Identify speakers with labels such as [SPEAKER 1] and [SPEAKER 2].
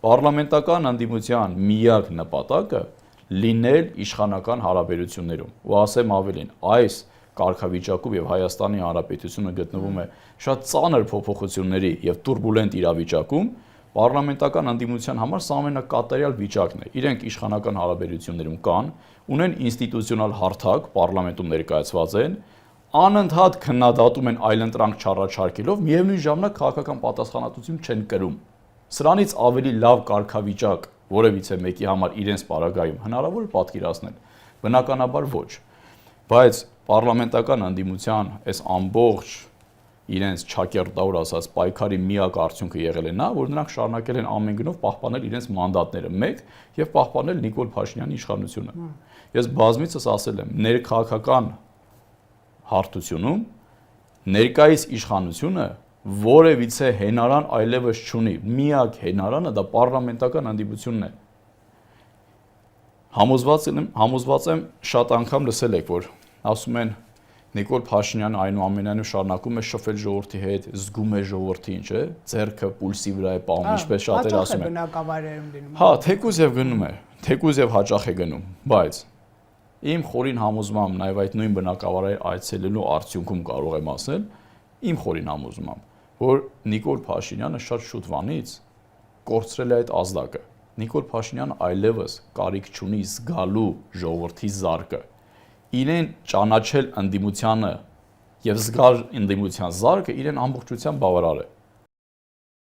[SPEAKER 1] Պարլամենտական ընդդիմության միակ նպատակը լինել իշխանական հարաբերություններում։ Ու ասեմ ավելին, այս կարգավիճակում եւ Հայաստանի Հանրապետությունը գտնվում է շատ ծանր փոփոխությունների եւ турբուլենտ իրավիճակում, պարլամենտական ընդդիմության համար սա ամենակատարյալ վիճակն է։ Իրենք իշխանական հարաբերություններում կան, ունեն ինստիտուցիոնալ հարթակ, պարլամենտում ներկայացված են, անընդհատ քննադատում են այլընտրանք չառաջարկելով, միևնույն ժամանակ քաղաքական պատասխանատվություն չեն կրում։ Սրանից ավելի լավ կարգավիճակ որևիցե մեկի համար իրենց պարագայում հնարավոր է պատկերացնել։ Բնականաբար ոչ։ Բայց պարլամենտական ընդդիմության այս ամբողջ իրենց չակերտավոր ասած պայքարի միակ արդյունքը եղել է նա, որ նրանք շարունակել են ամեն գնով պահպանել իրենց մանդատները մեկ եւ պահպանել Նիկոլ Փաշինյանի իշխանությունը։ Ես բազմիցս ասել եմ, ներքաղաքական հարթությունում ներկայիս իշխանությունը որևիցե հենարան այլևս չունի։ Միակ հենարանը դա պարլամենտական ընդդիմությունն է։ Համոզված եմ շատ անգամ լսել եք, որ ասում են Նիկոլ Փաշինյանը այնուամենայնիվ շարունակում է շփվել ժողովրդի հետ, զգում է ժողովրդին, չէ՞, ձեռքը պուլսի վրա է պահում, ինչպես շատերը ասում են։ Հա, թեկուզ եւ գնում է, թեկուզ եւ հաճախ է գնում, բայց իմ խորին համոզմամբ, նաեւ այդ նույն բնակավարի այցելելու արդյունքում կարող եմ ասել, իմ խորին համոզմամբ, որ Նիկոլ Փաշինյանը շատ շուտվանից կորցրել է այդ ազդակը։ Նիկոլ Փաշինյանը այլևս կարիք չունի զգալու ժողովրդի զարկը։ Իրեն ճանաչել ընդդիմությանը եւ զգալ ընդդիմության զարկը իրեն ամբողջությամբ բավարար է։